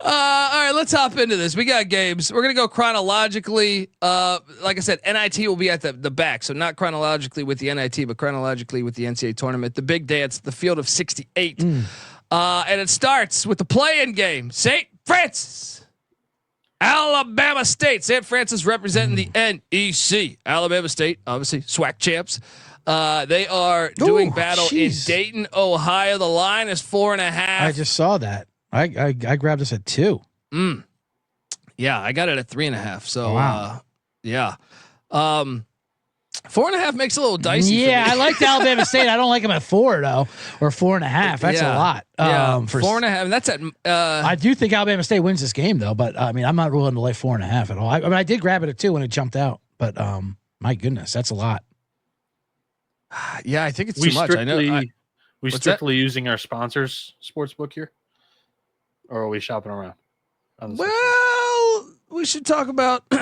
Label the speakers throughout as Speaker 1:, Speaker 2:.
Speaker 1: All right, let's hop into this. We got games. We're gonna go chronologically. Like I said, NIT will be at the back, so not chronologically with the NIT, but chronologically with the NCAA tournament. The big dance, the field of 68, and it starts with the play-in game. St. Francis, Alabama State. St. Francis representing the NEC. Alabama State, obviously SWAC champs. They are doing battle in Dayton, Ohio. The line is 4.5.
Speaker 2: I just saw that. I grabbed this at 2.
Speaker 1: Yeah, I got it at 3.5. So
Speaker 2: wow.
Speaker 1: Yeah. 4.5 makes it a little dicey.
Speaker 2: Yeah,
Speaker 1: for me.
Speaker 2: I like Alabama State. I don't like them at 4 though, or 4.5. That's a lot.
Speaker 1: For 4.5. And that's at.
Speaker 2: I do think Alabama State wins this game though, but I mean, I'm not willing to lay 4.5 at all. I mean, I did grab it at 2 when it jumped out, but my goodness, that's a lot.
Speaker 1: Yeah, I think it's too much. I know.
Speaker 3: We strictly using our sponsors' sportsbook here, or are we shopping around?
Speaker 1: Well, we should talk about.
Speaker 2: We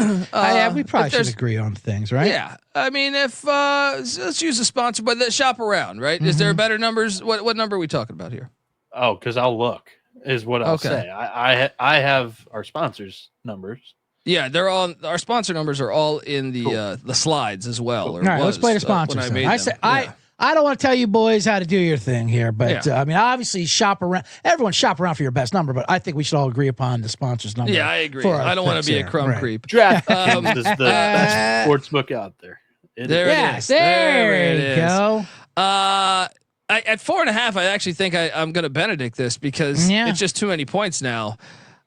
Speaker 2: probably should agree on things, right?
Speaker 1: Yeah, I mean, if let's use a sponsor, but let's shop around, right? Is there better numbers? What number are we talking about here?
Speaker 3: Oh, because I'll look is what I'll say. I have our sponsors' numbers.
Speaker 1: Yeah, they're all our sponsor numbers are all in the slides as well.
Speaker 2: All right, let's play the sponsors. I don't want to tell you boys how to do your thing here, but I mean, obviously shop around. Everyone shop around for your best number, but I think we should all agree upon the sponsors number.
Speaker 1: Yeah, I agree. I don't want to be a crumb creep.
Speaker 3: DraftKings is the best sports book out there.
Speaker 1: There you go. At 4.5, I actually think I'm going to Benedict this because it's just too many points now.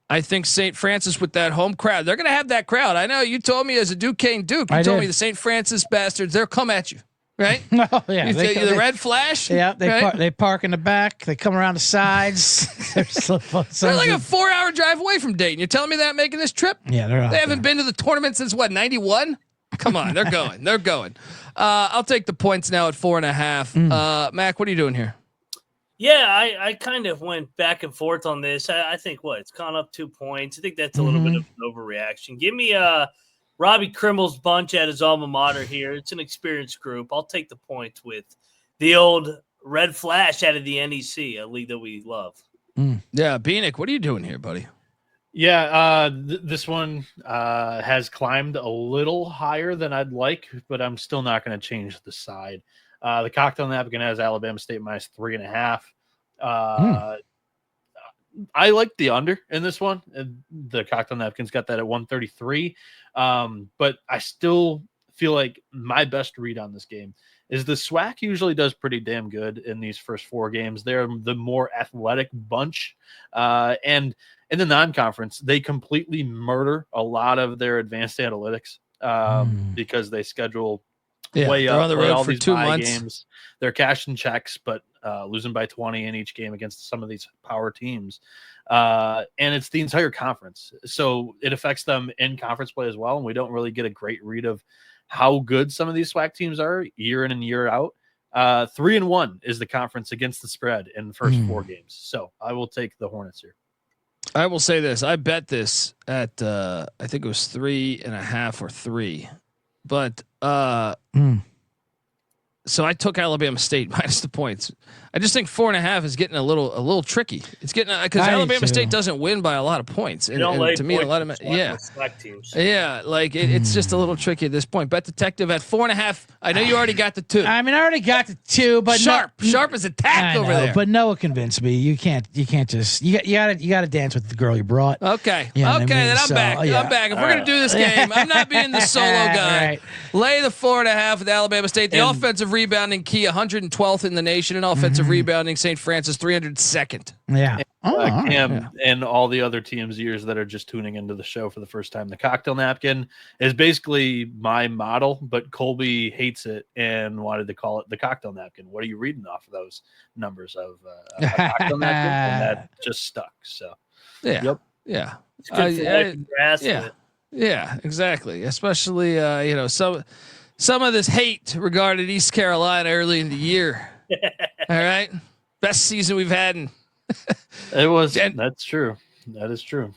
Speaker 1: I think St. Francis with that home crowd, they're going to have that crowd. I know you told me as a Duquesne Duke, you told me the St. Francis bastards, they'll come at you, right?
Speaker 2: Oh, yeah.
Speaker 1: The red flash.
Speaker 2: Yeah, they park in the back. They come around the sides. They're
Speaker 1: like a 4-hour drive away from Dayton. You're telling me that making this trip?
Speaker 2: Yeah,
Speaker 1: they haven't been to the tournament since what, 91? Come on, they're going. They're going. I'll take the points now at 4.5. Mac, what are you doing here?
Speaker 4: Yeah, I kind of went back and forth on this. I think it's gone up 2 points. I think that's a little bit of an overreaction. Give me Robbie Krimel's bunch at his alma mater here. It's an experienced group. I'll take the points with the old Red Flash out of the NEC, a league that we love.
Speaker 1: Yeah, Bieniek, what are you doing here, buddy?
Speaker 3: Yeah, this one has climbed a little higher than I'd like, but I'm still not going to change the side. The cocktail napkin has Alabama State minus 3.5. I like the under in this one. The cocktail napkin's got that at 133. But I still feel like my best read on this game is the SWAC usually does pretty damn good in these first 4 games. They're the more athletic bunch. And in the non-conference, they completely murder a lot of their advanced analytics because they schedule way up,
Speaker 1: on the road
Speaker 3: all
Speaker 1: for
Speaker 3: these
Speaker 1: 2 months.
Speaker 3: Games. They're cashing checks, but losing by 20 in each game against some of these power teams. And it's the entire conference. So it affects them in conference play as well. And we don't really get a great read of how good some of these SWAC teams are year in and year out. 3-1 is the conference against the spread in the first 4 games. So I will take the Hornets here.
Speaker 1: I will say this. I bet this at, I think it was 3.5 or 3. But so I took Alabama State minus the points. I just think 4.5 is getting a little tricky. It's getting because Alabama State doesn't win by a lot of points, and to me, a lot of
Speaker 4: teams.
Speaker 1: Like it's just a little tricky at this point. Bet Detective at 4.5. I know you already got the 2.
Speaker 2: I mean, I already got the 2, but
Speaker 1: sharp is attacked over there.
Speaker 2: But Noah convinced me. You can't just you got to dance with the girl you brought.
Speaker 1: Okay, then I'm back. I'm back. If we're gonna do this game, I'm not being the solo guy.
Speaker 2: Right.
Speaker 1: Lay the 4.5 with Alabama State. The offensive rebounding key 112th in the nation, and offensive rebounding St. Francis 302nd.
Speaker 2: Yeah.
Speaker 3: Cam and all the other teams' ears that are just tuning into the show for the first time. The cocktail napkin is basically my model, but Colby hates it and wanted to call it the cocktail napkin. What are you reading off of those numbers of a cocktail napkin? And that just stuck. So,
Speaker 1: yeah.
Speaker 4: It's good for life and grass.
Speaker 1: Yeah, exactly. Especially, some of this hate regarding East Carolina early in the year. All right. Best season we've had in
Speaker 3: it was. That's true. That is true.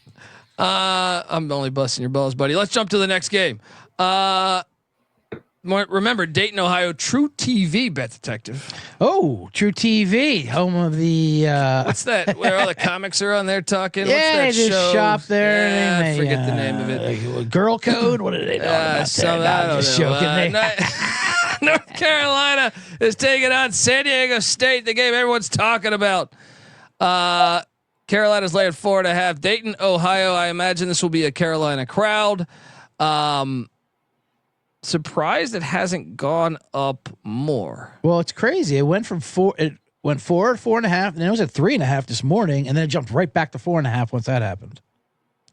Speaker 1: I'm only busting your balls, buddy. Let's jump to the next game. remember, Dayton, Ohio, True TV Bet Detective.
Speaker 2: Oh, True TV, home of the.
Speaker 1: What's that? Where all the comics are on there talking?
Speaker 2: Yeah,
Speaker 1: What's that show?
Speaker 2: shop there.
Speaker 1: Yeah, I forget the name of it.
Speaker 2: Girl Code. What are they talking about?
Speaker 1: I don't
Speaker 2: just
Speaker 1: know.
Speaker 2: joking.
Speaker 1: North Carolina is taking on San Diego State, the game everyone's talking about. Carolina's laying 4.5. Dayton, Ohio. I imagine this will be a Carolina crowd. Surprised it hasn't gone up more.
Speaker 2: Well, it's crazy. It went from 4. It went 4, 4.5, and then it was at 3.5 this morning, and then it jumped right back to 4.5 once that happened.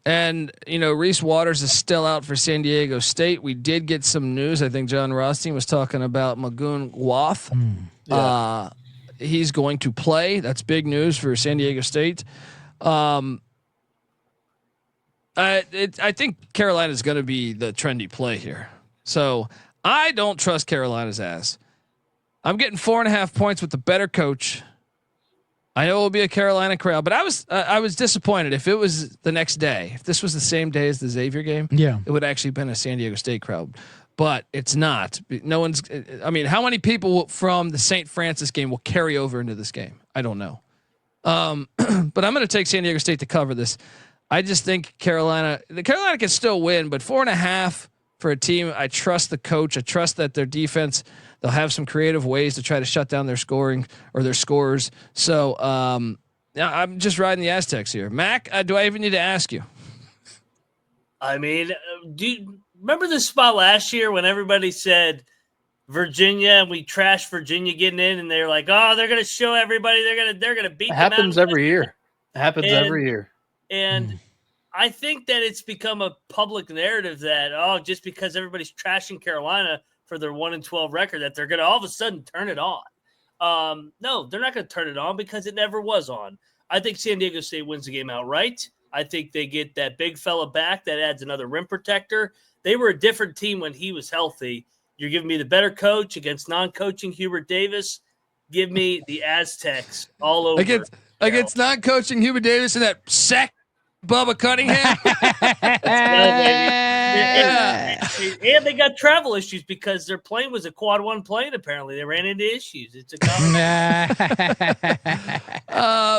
Speaker 1: And Reese Waters is still out for San Diego State. We did get some news. I think John Rothstein was talking about Magoon Wath. He's going to play. That's big news for San Diego State. I think Carolina is going to be the trendy play here. So I don't trust Carolina's ass. I'm getting 4.5 points with the better coach. I know it will be a Carolina crowd, but I was disappointed. If it was the next day, if this was the same day as the Xavier game, it would actually been a San Diego State crowd. But it's not. No one's. I mean, how many people from the St. Francis game will carry over into this game? I don't know. But I'm going to take San Diego State to cover this. I just think Carolina can still win, but 4.5 for a team. I trust the coach. I trust that their defense, they'll have some creative ways to try to shut down their scoring or their scores. So I'm just riding the Aztecs here. Mac, do I even need to ask you?
Speaker 4: I mean, do you remember this spot last year when everybody said Virginia and we trashed Virginia getting in, and they're like, oh, they're going to show everybody they're going to beat them.
Speaker 3: Happens every year. Every year.
Speaker 4: And I think that it's become a public narrative that, just because everybody's trashing Carolina for their 1-12 record, that they're going to all of a sudden turn it on. No, they're not going to turn it on because it never was on. I think San Diego State wins the game outright. I think they get that big fella back. That adds another rim protector. They were a different team when he was healthy. You're giving me the better coach against non-coaching Hubert Davis. Give me the Aztecs all over.
Speaker 1: Against non-coaching Hubert Davis and that sack Bubba Cunningham.
Speaker 4: And they got travel issues because their plane was a quad 1 plane. Apparently, they ran into issues. It's a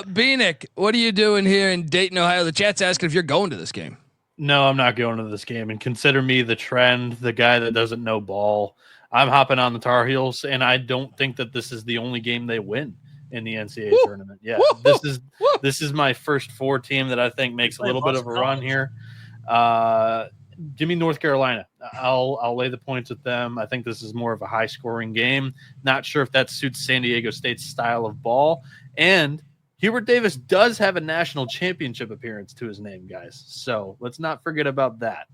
Speaker 1: Bieniek, what are you doing here in Dayton, Ohio? The chat's asking if you're going to this game.
Speaker 3: No, I'm not going to this game. And consider me the trend, the guy that doesn't know ball. I'm hopping on the Tar Heels, and I don't think that this is the only game they win in the NCAA tournament. Yeah, this is my first 4 team that I think makes a little bit of a run here. Give me North Carolina. I'll lay the points with them. I think this is more of a high scoring game. Not sure if that suits San Diego State's style of ball. And Hubert Davis does have a national championship appearance to his name, guys. So let's not forget about that.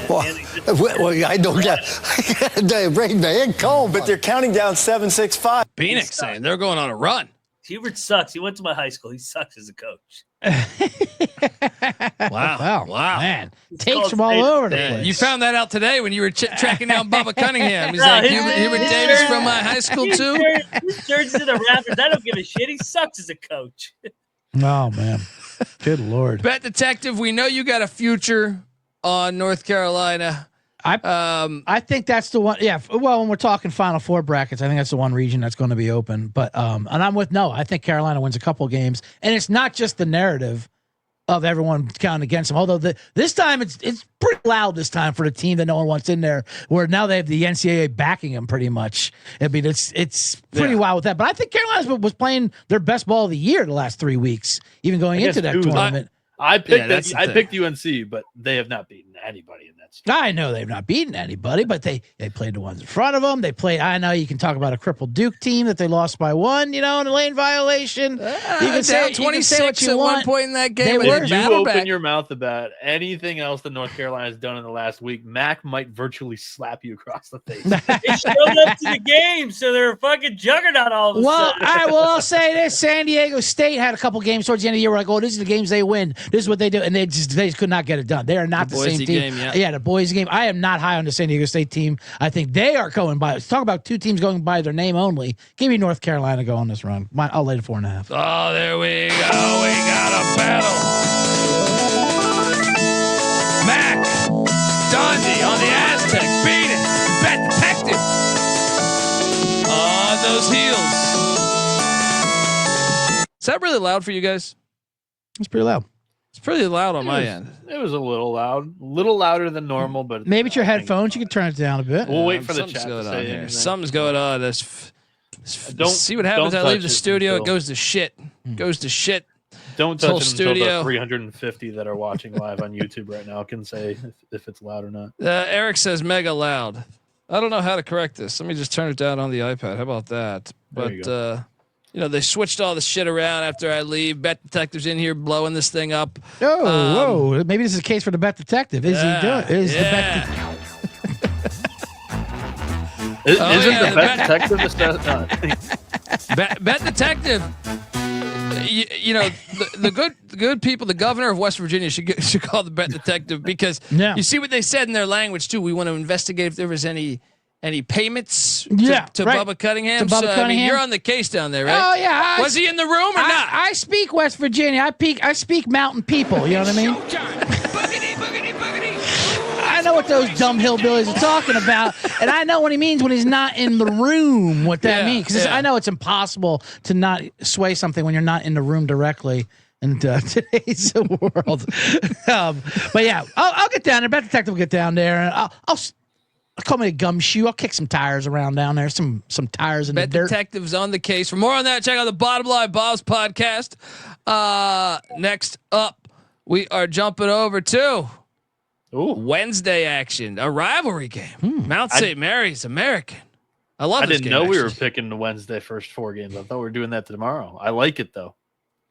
Speaker 5: Well, I don't get break the head cold, but they're counting down 7-6-5.
Speaker 1: Bieniek saying they're going on a run.
Speaker 4: Hubert sucks. He went to my high school. He sucks as a coach.
Speaker 1: Wow,
Speaker 2: man! Takes from all over the place.
Speaker 1: You found that out today when you were tracking down Bubba Cunningham. He's like Hubert Davis from my high school too.
Speaker 4: His jersey's in the Raptors. I don't give a shit. He sucks as a coach.
Speaker 2: Oh man, good lord!
Speaker 1: Bet Detective, we know you got a future on North Carolina.
Speaker 2: I think that's the one. Yeah. Well, when we're talking Final Four brackets, I think that's the one region that's going to be open. But and I'm with no. I think Carolina wins a couple of games, and it's not just the narrative of everyone counting against them. Although this time it's pretty loud this time for the team that no one wants in there. Where now they have the NCAA backing them pretty much. I mean, it's pretty wild with that. But I think Carolina was playing their best ball of the year the last 3 weeks, even going into that tournament.
Speaker 3: I picked UNC, but they have not beaten anybody in that.
Speaker 2: I know they've not beaten anybody, but they played the ones in front of them. They played. I know you can talk about a crippled Duke team that they lost by 1, in a lane violation. You can say
Speaker 1: 26 at one point in that game.
Speaker 3: If you open your mouth about anything else that North Carolina has done in the last week, Mac might virtually slap you across the face.
Speaker 4: They showed up to the game, so they're a fucking juggernaut all of a sudden.
Speaker 2: I'll say this: San Diego State had a couple games towards the end of the year where I go, "This is the games they win. This is what they do," and they just could not get it done. They are not the same team. The boys' game. I am not high on the San Diego State team. I think they are going by. Let's talk about 2 teams going by their name only. Give me North Carolina go on this run. I'll lay the 4.5.
Speaker 1: Oh, there we go. We got a battle. Mac Dundee on the Aztecs. Beat it. really loud for you guys?
Speaker 2: It's pretty loud.
Speaker 1: It's pretty loud on my end.
Speaker 3: It was a little loud, a little louder than normal, but
Speaker 2: maybe it's your headphones. You can turn it down a bit.
Speaker 3: We'll wait for the
Speaker 1: Something's
Speaker 3: chat to
Speaker 1: going on
Speaker 3: say
Speaker 1: here.
Speaker 3: anything.
Speaker 1: Something's going on.
Speaker 3: Don't
Speaker 1: see what happens. I
Speaker 3: touch
Speaker 1: leave the
Speaker 3: it
Speaker 1: studio.
Speaker 3: until-
Speaker 1: It goes to shit. Goes to shit.
Speaker 3: Don't
Speaker 1: whole
Speaker 3: touch it until
Speaker 1: studio.
Speaker 3: the 350 that are watching live on YouTube right now can say if it's loud or not.
Speaker 1: Eric says mega loud. I don't know how to correct this. Let me just turn it down on the iPad. How about that?
Speaker 3: There
Speaker 1: But
Speaker 3: you go.
Speaker 1: they switched all the shit around after I leave. Bet Detective's in here blowing this thing up.
Speaker 2: Oh, whoa! Maybe this is a case for the Bet Detective. Is he doing? Is the Bet?
Speaker 3: Isn't
Speaker 1: yeah,
Speaker 3: the Bet Detective
Speaker 1: Bet Detective. The good people, the governor of West Virginia should call the Bet Detective because you see what they said in their language too. We want to investigate if there was any payments to Bubba Cunningham.
Speaker 2: To Bubba Cunningham.
Speaker 1: I mean, you're on the case down there, right?
Speaker 2: Oh yeah.
Speaker 1: Was he in the room or not?
Speaker 2: I speak West Virginia. I speak mountain people. You know what I mean? I know what those dumb hillbillies are talking about, and I know what he means when he's not in the room. What that means, because I know it's impossible to not sway something when you're not in the room directly in today's world. But yeah, I'll get down there. Bet Detective will get down there, and I'll call me a gumshoe. I'll kick some tires around down there. Some tires in
Speaker 1: Bet
Speaker 2: the dirt.
Speaker 1: Detective's on the case. For more on that, check out the Bottom Line Bob's podcast. Next up, we are jumping over to Wednesday action, a rivalry game. Mount St. Mary's American. I love this game.
Speaker 3: I didn't know we were
Speaker 1: actually.
Speaker 3: picking the Wednesday first 4 games. I thought we were doing that tomorrow. I like it though.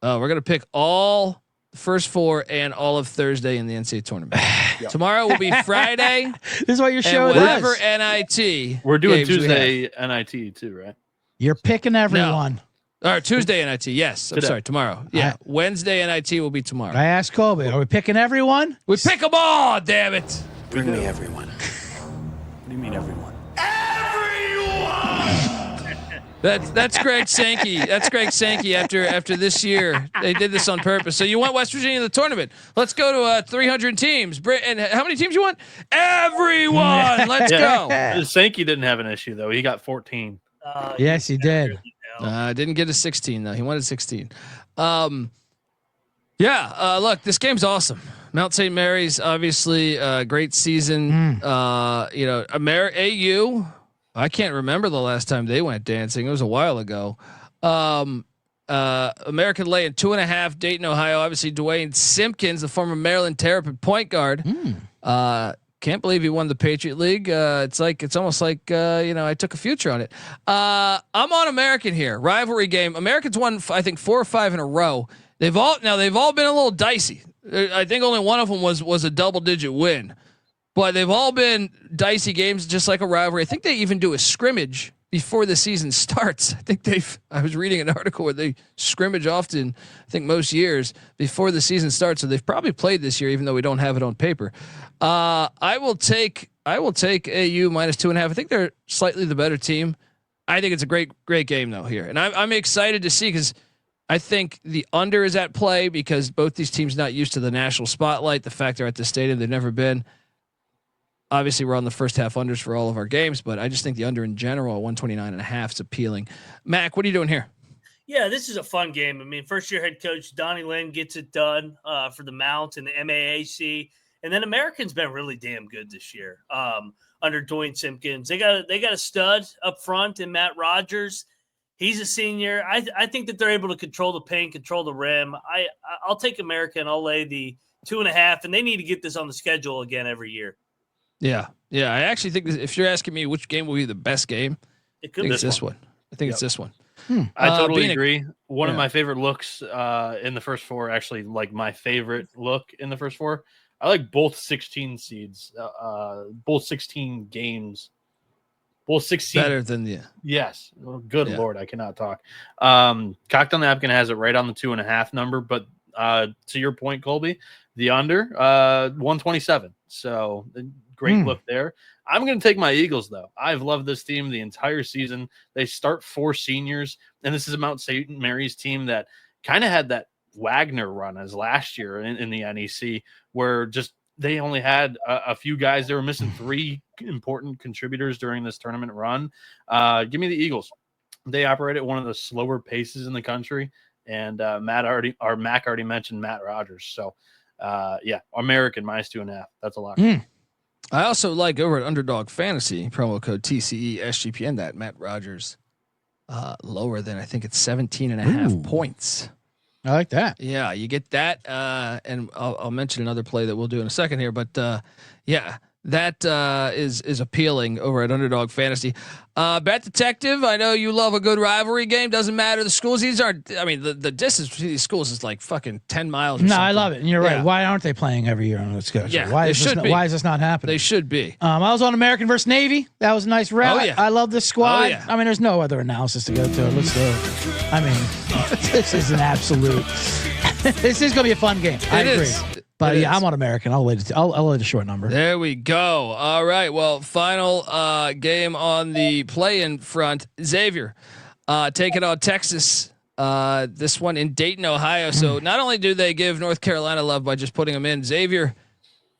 Speaker 1: We're going to pick all the first 4 and all of Thursday in the NCAA tournament. Tomorrow will be Friday.
Speaker 2: This is what your show
Speaker 1: and whatever
Speaker 2: does.
Speaker 1: NIT.
Speaker 3: We're doing
Speaker 1: games we
Speaker 3: Tuesday NIT too, right?
Speaker 2: You're picking everyone.
Speaker 1: Or Tuesday NIT. Yes. I'm sorry. Tomorrow. Yeah. Wednesday NIT will be tomorrow.
Speaker 2: I asked Colby, are we picking everyone?
Speaker 1: We pick them all, damn it.
Speaker 5: Bring me everyone. What do you mean everyone?
Speaker 1: That's Greg Sankey. That's Greg Sankey after this year. They did this on purpose. So you want West Virginia in the tournament. Let's go to 300 teams. And how many teams you want? Everyone. Let's go.
Speaker 3: Sankey didn't have an issue though. He got 14.
Speaker 2: Yes, he did.
Speaker 1: Didn't get a 16 though. He wanted 16. Look, this game's awesome. Mount St. Mary's, obviously, great season. AU. I can't remember the last time they went dancing. It was a while ago. American laying 2.5. Dayton, Ohio. Obviously, Dwayne Simpkins, the former Maryland Terrapin point guard. Can't believe he won the Patriot League. It's almost like I took a future on it. I'm on American here. Rivalry game. Americans won, I think, 4 or 5 in a row. They've all been a little dicey. I think only one of them was a double-digit win, but they've all been dicey games, just like a rivalry. I think they even do a scrimmage before the season starts. I was reading an article where they scrimmage often, I think most years before the season starts. So they've probably played this year, even though we don't have it on paper. I will take AU minus 2.5. I think they're slightly the better team. I think it's a great game though here. And I'm excited to see, because I think the under is at play because both these teams not used to the national spotlight. The fact they're at the stadium, they've never been. Obviously, we're on the first half unders for all of our games, but I just think the under in general at 129.5 is appealing. Mac, what are you doing here?
Speaker 4: Yeah, this is a fun game. I mean, first year head coach Donnie Lynn gets it done for the Mount and the MAAC, and then American's been really damn good this year under Dwayne Simpkins. They got a stud up front in Matt Rogers. He's a senior. I think that they're able to control the paint, control the rim. I'll take American. I'll lay the 2.5, and they need to get this on the schedule again every year.
Speaker 1: Yeah. I actually think if you're asking me which game will be the best game,
Speaker 4: It could be
Speaker 1: it's this one. I think it's this one.
Speaker 3: I totally
Speaker 1: Bieniek,
Speaker 3: agree. One of my favorite looks in the first 4, actually, like my favorite look in the first 4. I like both 16 seeds, both 16 games, both 16
Speaker 1: better than the.
Speaker 3: Yes. Good Lord, I cannot talk. Cocktail Napkin has it right on the 2.5 number, but to your point, Colby, the under 127. So great look there. I'm going to take my Eagles, though. I've loved this team the entire season. They start 4 seniors, and this is a Mount St. Mary's team that kind of had that Wagner run as last year in the NEC, where just they only had a few guys. They were missing 3 important contributors during this tournament run. Give me the Eagles. They operate at one of the slower paces in the country. And Mac already mentioned Matt Rogers. So American -2.5. That's a lot.
Speaker 1: I also like over at Underdog Fantasy, promo code TCE SGPN, that Matt Rogers lower than, I think it's 17.5 points.
Speaker 2: I like that.
Speaker 1: Yeah, you get that. And I'll mention another play that we'll do in a second here, but that is appealing over at Underdog Fantasy. Bet Detective, I know you love a good rivalry game. Doesn't matter the schools. These aren't. I mean, the distance between these schools is like fucking 10 miles.
Speaker 2: No, I love it. And you're right. Why aren't they playing every year on the schedule?
Speaker 1: Yeah,
Speaker 2: why is this not happening?
Speaker 1: They should be.
Speaker 2: I was on American versus Navy. That was a nice route.
Speaker 1: Oh, yeah.
Speaker 2: I love this squad.
Speaker 1: Oh, yeah.
Speaker 2: I mean, there's no other analysis to go to. Let's do it. I mean, this is an absolute. This is going to be a fun game. I agree. But I'm on American. I'll lay the short number.
Speaker 1: There we go. All right. Well, final game on the play-in front. Xavier taking on Texas. This one in Dayton, Ohio. So not only do they give North Carolina love by just putting them in, Xavier.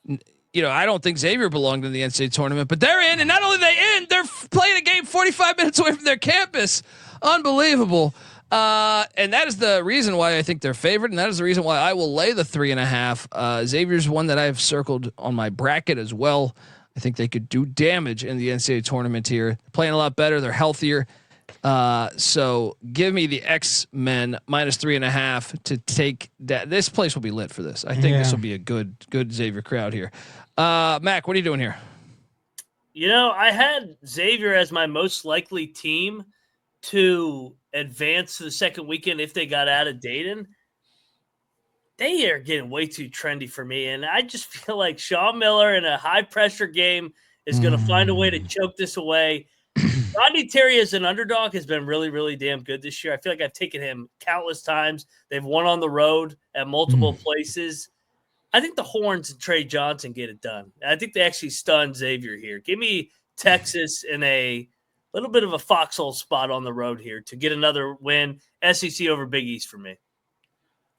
Speaker 1: I don't think Xavier belonged in the NCAA tournament, but they're in, and not only they're playing a game 45 minutes away from their campus. Unbelievable. And that is the reason why I think they're favored, and that is the reason why I will lay the 3.5. Xavier's one that I've circled on my bracket as well. I think they could do damage in the NCAA tournament here. They're playing a lot better. They're healthier. So give me the X-Men -3.5 to take that. This place will be lit for this. I think this will be a good Xavier crowd here. Mac, what are you doing here?
Speaker 4: I had Xavier as my most likely team to advance to the second weekend if they got out of Dayton. They are getting way too trendy for me, and I just feel like Sean Miller in a high-pressure game is going to find a way to choke this away. Rodney Terry as an underdog has been really, really damn good this year. I feel like I've taken him countless times. They've won on the road at multiple places. I think the Horns and Trey Johnson get it done. I think they actually stun Xavier here. Give me Texas in a little bit of a foxhole spot on the road here to get another win. SEC over Big East for me.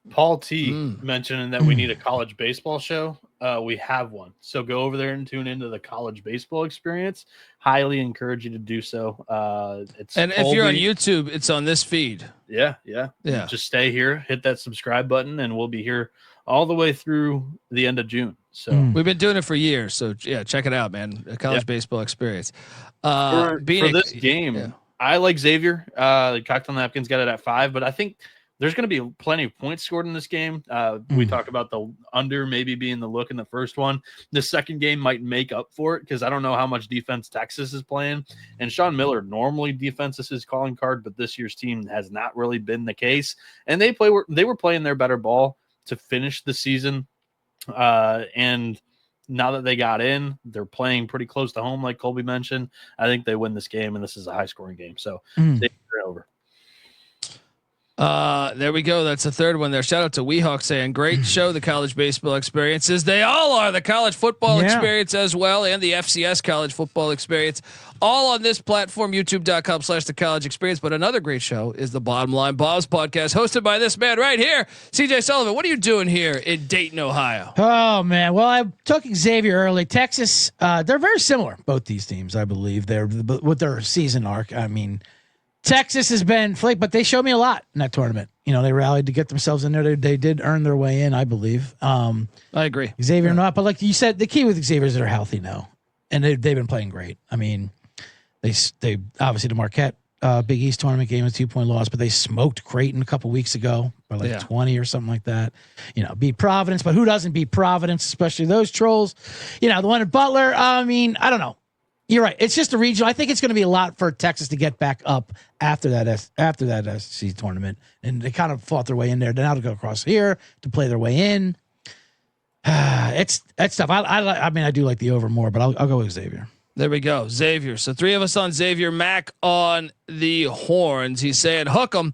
Speaker 3: Paul T mentioning that we need a college baseball show. We have one. So go over there and tune into the college baseball experience. Highly encourage you to do so.
Speaker 1: If you're on YouTube, it's on this feed.
Speaker 3: Yeah. Just stay here, hit that subscribe button, and we'll be here all the way through the end of June. So
Speaker 1: we've been doing it for years. So check it out, man. A college baseball experience.
Speaker 3: For this game, I like Xavier. Cocktail Napkins got it at 5, but I think there's going to be plenty of points scored in this game. We talk about the under maybe being the look in the first one. The second game might make up for it because I don't know how much defense Texas is playing. And Sean Miller, normally defense is his calling card, but this year's team has not really been the case. And they were playing their better ball to finish the season. And now that they got in, they're playing pretty close to home, like Colby mentioned. I think they win this game, and this is a high-scoring game. So they get it over.
Speaker 1: There we go. That's the third one there. Shout out to Weehawk saying, great show, the college baseball experiences. They all are. The college football experience as well, and the FCS college football experience. All on this platform, youtube.com/the college experience. But another great show is the Bottom Line Bob's podcast, hosted by this man right here, CJ Sullivan. What are you doing here in Dayton, Ohio?
Speaker 2: Oh, man. Well, I took Xavier early. Texas, they're very similar, both these teams, I believe. They're with their season arc. I mean, Texas has been flake, but they showed me a lot in that tournament. They rallied to get themselves in there. They did earn their way in, I believe. I
Speaker 1: agree.
Speaker 2: Xavier not, but like you said, the key with Xavier is they're healthy now, and they've been playing great. I mean, they obviously the Marquette Big East tournament game, a 2-point loss, but they smoked Creighton a couple weeks ago by 20 or something like that. Beat Providence, but who doesn't beat Providence, especially those trolls? The one at Butler. I mean, I don't know. You're right. It's just a regional. I think it's going to be a lot for Texas to get back up after that SEC tournament, and they kind of fought their way in there. Then now to go across here to play their way in. It's tough. I mean, I do like the over more, but I'll go with Xavier.
Speaker 1: There we go, Xavier. So 3 of us on Xavier. Mac on the Horns. He's saying hook 'em.